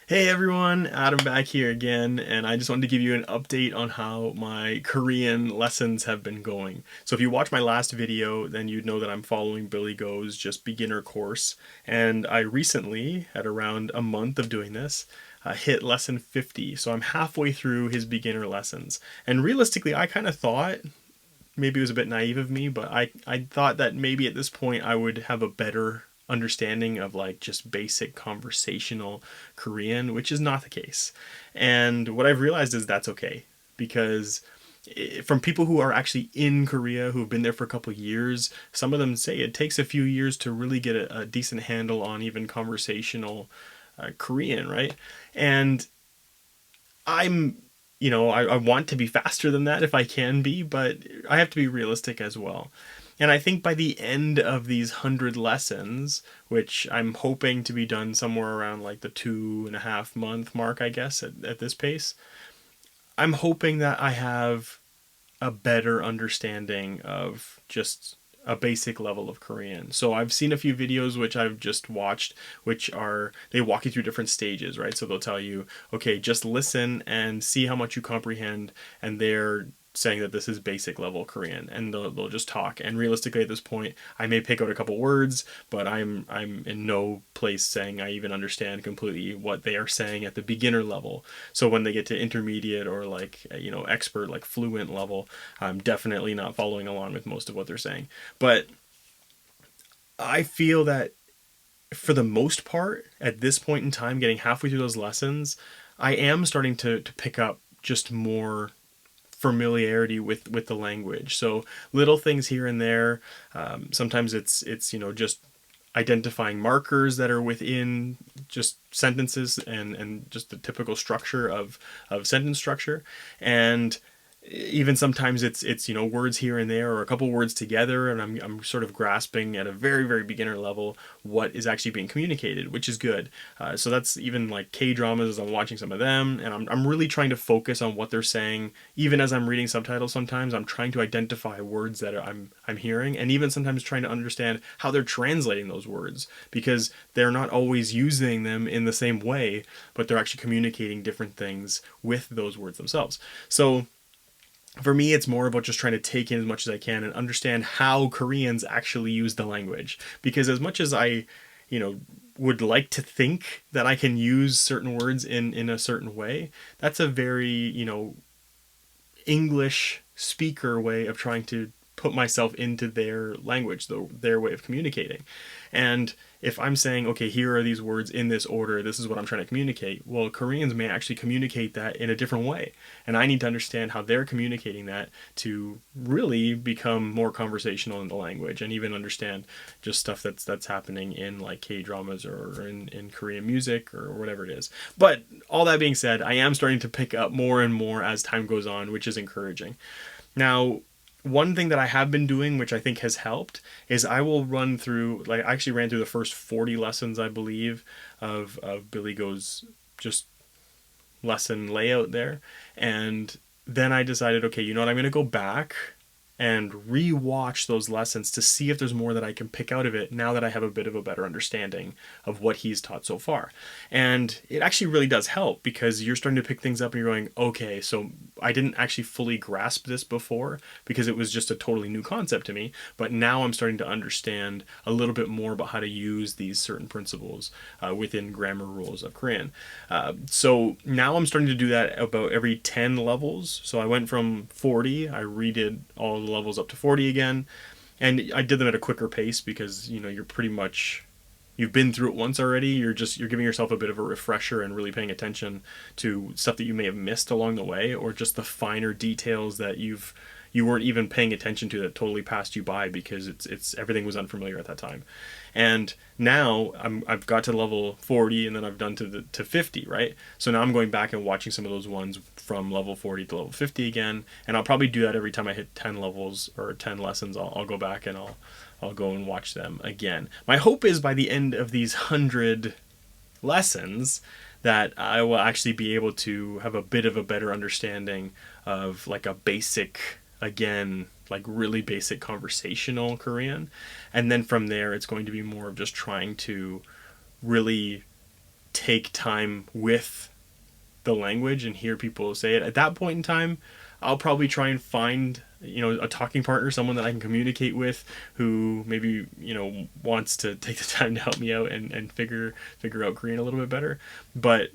Hey everyone, Adam back here again, and I just wanted to give you an update on how my Korean lessons have been going. So if you watched my last video, then you'd know that I'm following Billy Go's just beginner course, and I recently, at around a month of doing this, hit lesson 50. So I'm halfway through his beginner lessons. And realistically, I kind of thought, maybe it was a bit naive of me, but I thought that maybe at this point I would have a better understanding of like just basic conversational Korean, which is not the case. And what I've realized is that's okay because from people who are actually in Korea who've been there for a couple of years, some of them say it takes a few years to really get a decent handle on even conversational Korean, right? And I'm I want to be faster than that if I can be, but I have to be realistic as well. And I think by the end of these 100 lessons, which I'm hoping to be done somewhere around like the 2.5 month mark, I guess, at this pace, I'm hoping that I have a better understanding of just a basic level of Korean. So I've seen a few videos which I've just watched, which are they walk you through different stages, right? So they'll tell you, okay, just listen and see how much you comprehend, and they're saying that this is basic level Korean, and they'll just talk. And realistically, at this point, I may pick out a couple words, but I'm in no place saying I even understand completely what they are saying at the beginner level. So when they get to intermediate or like expert, like fluent level, I'm definitely not following along with most of what they're saying. But I feel that for the most part, at this point in time, getting halfway through those lessons, I am starting to pick up just more familiarity with the language. So little things here and there. Sometimes it's just identifying markers that are within just sentences and just the typical structure of sentence structure. And even sometimes it's words here and there or a couple words together, and I'm sort of grasping at a very beginner level what is actually being communicated, which is good. So that's even like K dramas as I'm watching some of them, and I'm really trying to focus on what they're saying. Even as I'm reading subtitles, sometimes I'm trying to identify words that I'm hearing, and even sometimes trying to understand how they're translating those words, because they're not always using them in the same way, but they're actually communicating different things with those words themselves. So for me, it's more about just trying to take in as much as I can and understand how Koreans actually use the language. Because as much as I, would like to think that I can use certain words in a certain way, that's a very, English speaker way of trying to put myself into their language, their way of communicating. And if I'm saying, okay, here are these words in this order, this is what I'm trying to communicate, well, Koreans may actually communicate that in a different way. And I need to understand how they're communicating that to really become more conversational in the language and even understand just stuff that's happening in like K dramas or in Korean music or whatever it is. But all that being said, I am starting to pick up more and more as time goes on, which is encouraging. Now, one thing that I have been doing, which I think has helped, is I will run through, like, I actually ran through the first 40 lessons, I believe, of Billy Go's just lesson layout there. And then I decided, okay, you know what, I'm going to go back and re-watch those lessons to see if there's more that I can pick out of it now that I have a bit of a better understanding of what he's taught so far. And it actually really does help because you're starting to pick things up and you're going, okay, so I didn't actually fully grasp this before because it was just a totally new concept to me, but now I'm starting to understand a little bit more about how to use these certain principles within grammar rules of Korean. So now I'm starting to do that about every 10 levels. So I went from 40, I redid all the levels up to 40 again, and I did them at a quicker pace because you're pretty much, you've been through it once already. You're giving yourself a bit of a refresher and really paying attention to stuff that you may have missed along the way, or just the finer details that you weren't even paying attention to that totally passed you by because it's everything was unfamiliar at that time. And now I've got to level 40, and then I've done to 50, right? So now I'm going back and watching some of those ones from level 40 to level 50 again, and I'll probably do that every time I hit 10 levels or 10 lessons. I'll go back and I'll go and watch them again. My hope is by the end of these 100 lessons that I will actually be able to have a bit of a better understanding of like a basic, again, like really basic conversational Korean. And then from there, it's going to be more of just trying to really take time with the language and hear people say it. At that point in time, I'll probably try and find, a talking partner, someone that I can communicate with, who maybe, wants to take the time to help me out and figure out Korean a little bit better. But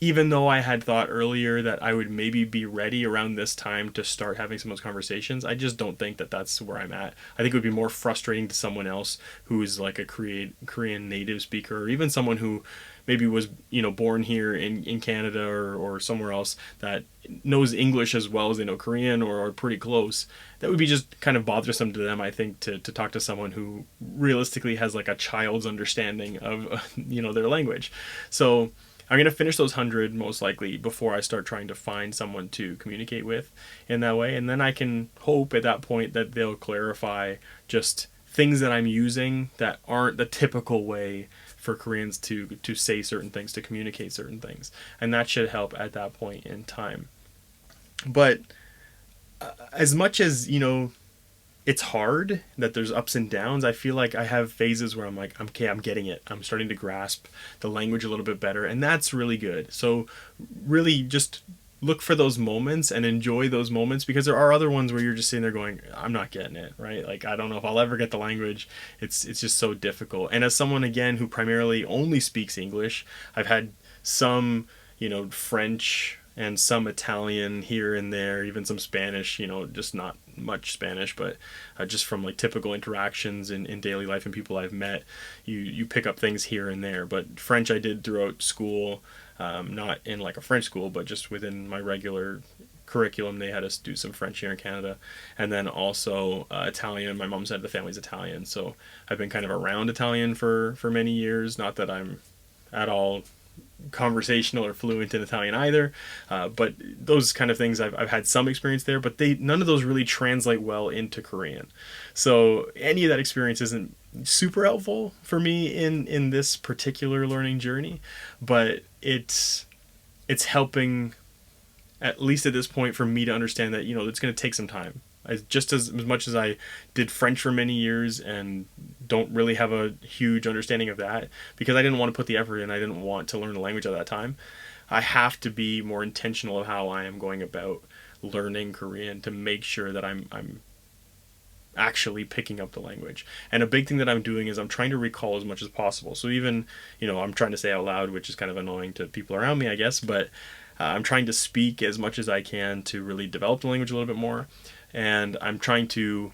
even though I had thought earlier that I would maybe be ready around this time to start having some of those conversations, I just don't think that that's where I'm at. I think it would be more frustrating to someone else who is like a Korean native speaker, or even someone who maybe was, born here in Canada or somewhere else, that knows English as well as they know Korean, or are pretty close. That would be just kind of bothersome to them, I think, to talk to someone who realistically has like a child's understanding of, their language. So I'm going to finish those 100 most likely before I start trying to find someone to communicate with in that way. And then I can hope at that point that they'll clarify just things that I'm using that aren't the typical way for Koreans to say certain things, to communicate certain things. And that should help at that point in time. But as much as, it's hard, that there's ups and downs, I feel like I have phases where I'm like, okay, I'm getting it. I'm starting to grasp the language a little bit better, and that's really good. So really just look for those moments and enjoy those moments, because there are other ones where you're just sitting there going, I'm not getting it, right? Like, I don't know if I'll ever get the language. It's just so difficult. And as someone, again, who primarily only speaks English, I've had some, French and some Italian here and there, even some Spanish, just not much Spanish, but just from like typical interactions in daily life and people I've met, you pick up things here and there. But French I did throughout school, not in like a French school, but just within my regular curriculum, they had us do some French here in Canada. And then also Italian. My mom's side of the family's Italian, so I've been kind of around Italian for many years. Not that I'm at all conversational or fluent in Italian either, but those kind of things I've had some experience there, but none of those really translate well into Korean. So any of that experience isn't super helpful for me in this particular learning journey, but it's helping, at least at this point, for me to understand that it's going to take some time. Just as much as I did French for many years and don't really have a huge understanding of that, because I didn't want to put the effort in, I didn't want to learn the language at that time, I have to be more intentional of how I am going about learning Korean to make sure that I'm actually picking up the language. And a big thing that I'm doing is I'm trying to recall as much as possible. So even, I'm trying to say out loud, which is kind of annoying to people around me, I guess, but I'm trying to speak as much as I can to really develop the language a little bit more. And I'm trying to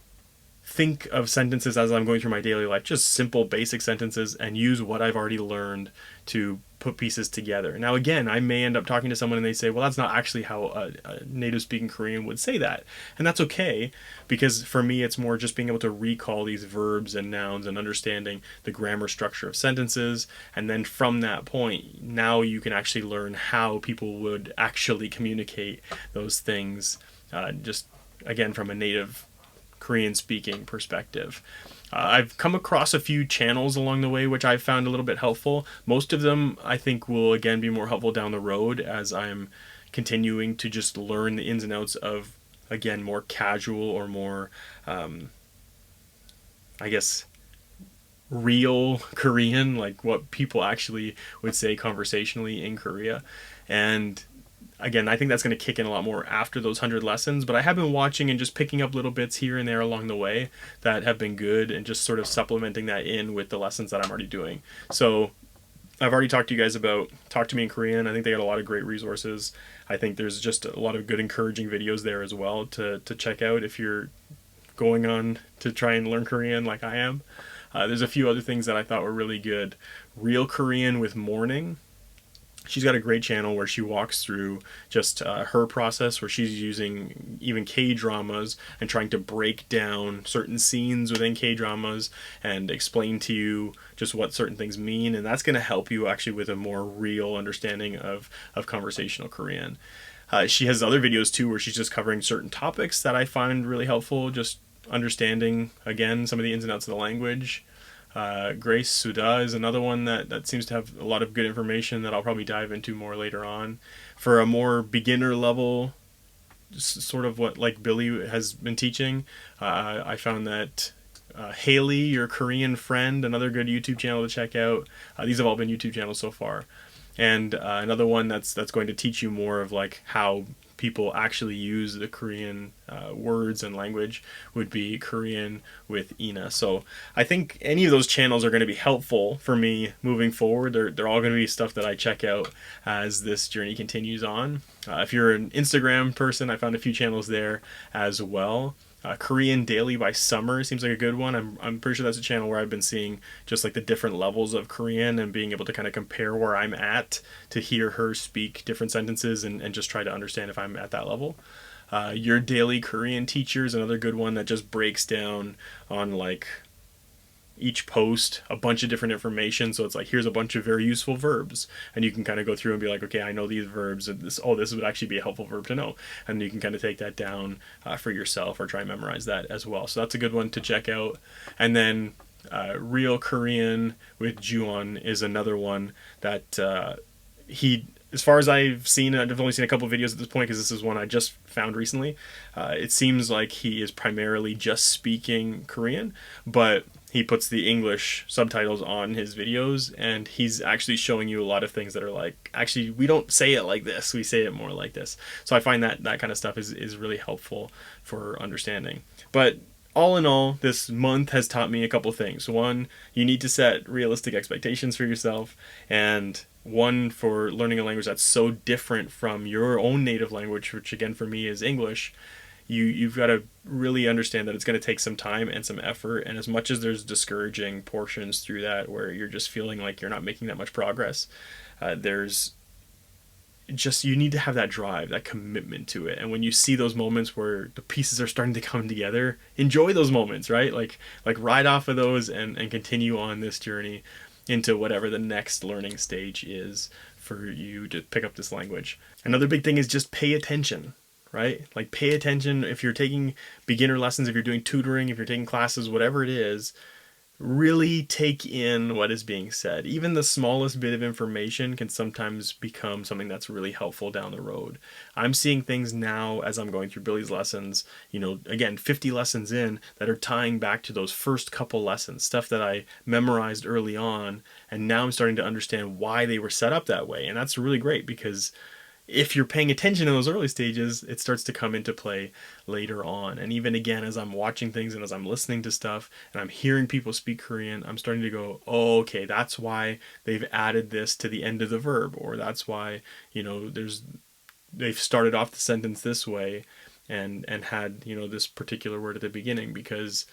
think of sentences as I'm going through my daily life, just simple, basic sentences, and use what I've already learned to put pieces together. Now, again, I may end up talking to someone and they say, well, that's not actually how a native speaking Korean would say that. And that's okay, because for me, it's more just being able to recall these verbs and nouns and understanding the grammar structure of sentences. And then from that point, now you can actually learn how people would actually communicate those things, just again, from a native Korean speaking perspective. I've come across a few channels along the way which I've found a little bit helpful. Most of them I think will again be more helpful down the road as I'm continuing to just learn the ins and outs of, again, more casual or more I guess real Korean, like what people actually would say conversationally in Korea. And again, I think that's going to kick in a lot more after those 100 lessons, but I have been watching and just picking up little bits here and there along the way that have been good, and just sort of supplementing that in with the lessons that I'm already doing. So I've already talked to you guys about Talk to Me in Korean. I think they got a lot of great resources. I think there's just a lot of good encouraging videos there as well to check out if you're going on to try and learn Korean like I am. There's a few other things that I thought were really good. Real Korean with Morning. She's got a great channel where she walks through just her process, where she's using even K-dramas and trying to break down certain scenes within K-dramas and explain to you just what certain things mean. And that's going to help you actually with a more real understanding of conversational Korean. She has other videos too where she's just covering certain topics that I find really helpful, just understanding, again, some of the ins and outs of the language. Grace Suda is another one that seems to have a lot of good information that I'll probably dive into more later on. For a more beginner level, sort of what like Billy has been teaching, I found that Haley, Your Korean Friend, another good YouTube channel to check out. These have all been YouTube channels so far. And another one that's going to teach you more of like how people actually use the Korean words and language would be Korean with Ina. So I think any of those channels are going to be helpful for me moving forward. They're all going to be stuff that I check out as this journey continues on. If you're an Instagram person, I found a few channels there as well. Korean Daily by Summer seems like a good one. I'm pretty sure that's a channel where I've been seeing just like the different levels of Korean and being able to kind of compare where I'm at to hear her speak different sentences and just try to understand if I'm at that level. Your Daily Korean Teacher is another good one that just breaks down on like each post a bunch of different information. So it's like, here's a bunch of very useful verbs, and you can kind of go through and be like, okay, I know these verbs, and this would actually be a helpful verb to know, and you can kind of take that down for yourself or try and memorize that as well. So that's a good one to check out. And then Real Korean with Juon is another one that he, as far as I've seen, I've only seen a couple of videos at this point because this is one I just found recently. It seems like he is primarily just speaking Korean, but he puts the English subtitles on his videos, and he's actually showing you a lot of things that are like, actually, we don't say it like this, we say it more like this. So I find that that kind of stuff is really helpful for understanding. But all in all, this month has taught me a couple things. One, you need to set realistic expectations for yourself, and one, for learning a language that's so different from your own native language, which again for me is English. You've got to really understand that it's going to take some time and some effort, and as much as there's discouraging portions through that where you're just feeling like you're not making that much progress, there's just, you need to have that drive, that commitment to it. And when you see those moments where the pieces are starting to come together, enjoy those moments, right? Like ride off of those and continue on this journey into whatever the next learning stage is for you to pick up this language. Another big thing is just pay attention, right? Like pay attention if you're taking beginner lessons, if you're doing tutoring, if you're taking classes, whatever it is, really take in what is being said. Even the smallest bit of information can sometimes become something that's really helpful down the road. I'm seeing things now as I'm going through Billy's lessons, again, 50 lessons in, that are tying back to those first couple lessons, stuff that I memorized early on, and now I'm starting to understand why they were set up that way. And that's really great, because if you're paying attention in those early stages, it starts to come into play later on. And even again, as I'm watching things and as I'm listening to stuff and I'm hearing people speak Korean, I'm starting to go, oh, okay, that's why they've added this to the end of the verb, or that's why, they've started off the sentence this way and had, this particular word at the beginning, because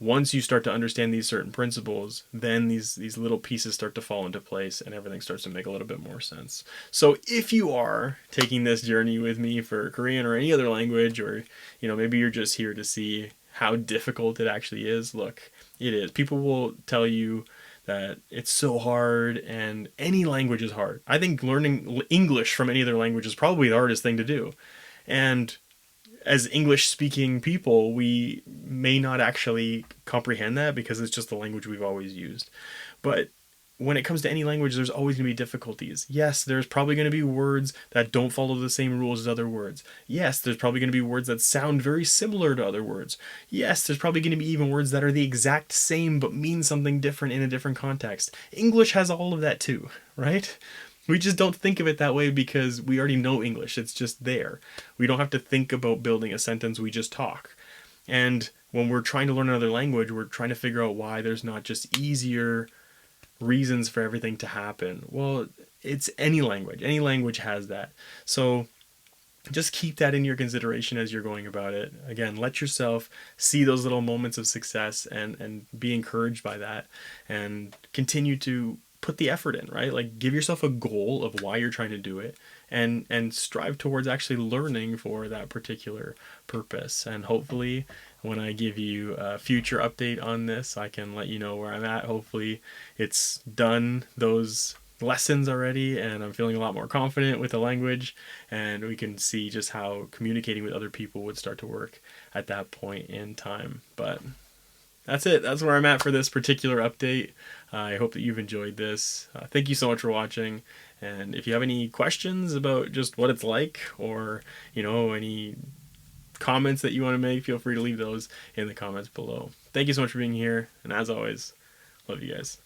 once you start to understand these certain principles, then these little pieces start to fall into place and everything starts to make a little bit more sense. So if you are taking this journey with me for Korean or any other language, or maybe you're just here to see how difficult it actually is, look, it is. People will tell you that it's so hard, and any language is hard. I think learning English from any other language is probably the hardest thing to do. And as English speaking people, we may not actually comprehend that because it's just the language we've always used. But when it comes to any language, there's always going to be difficulties. Yes, there's probably going to be words that don't follow the same rules as other words. Yes, there's probably going to be words that sound very similar to other words. Yes, there's probably going to be even words that are the exact same but mean something different in a different context. English has all of that too, right? We just don't think of it that way because we already know English. It's just there. We don't have to think about building a sentence. We just talk. And when we're trying to learn another language, we're trying to figure out why there's not just easier reasons for everything to happen. Well, it's any language. Any language has that. So just keep that in your consideration as you're going about it. Again, let yourself see those little moments of success and be encouraged by that, and continue to put the effort in, right? Like, give yourself a goal of why you're trying to do it, and strive towards actually learning for that particular purpose. And hopefully when I give you a future update on this, I can let you know where I'm at. Hopefully it's done those lessons already and I'm feeling a lot more confident with the language, and we can see just how communicating with other people would start to work at that point in time. But that's it. That's where I'm at for this particular update. I hope that you've enjoyed this. Thank you so much for watching. And if you have any questions about just what it's like, or, any comments that you want to make, feel free to leave those in the comments below. Thank you so much for being here. And as always, love you guys.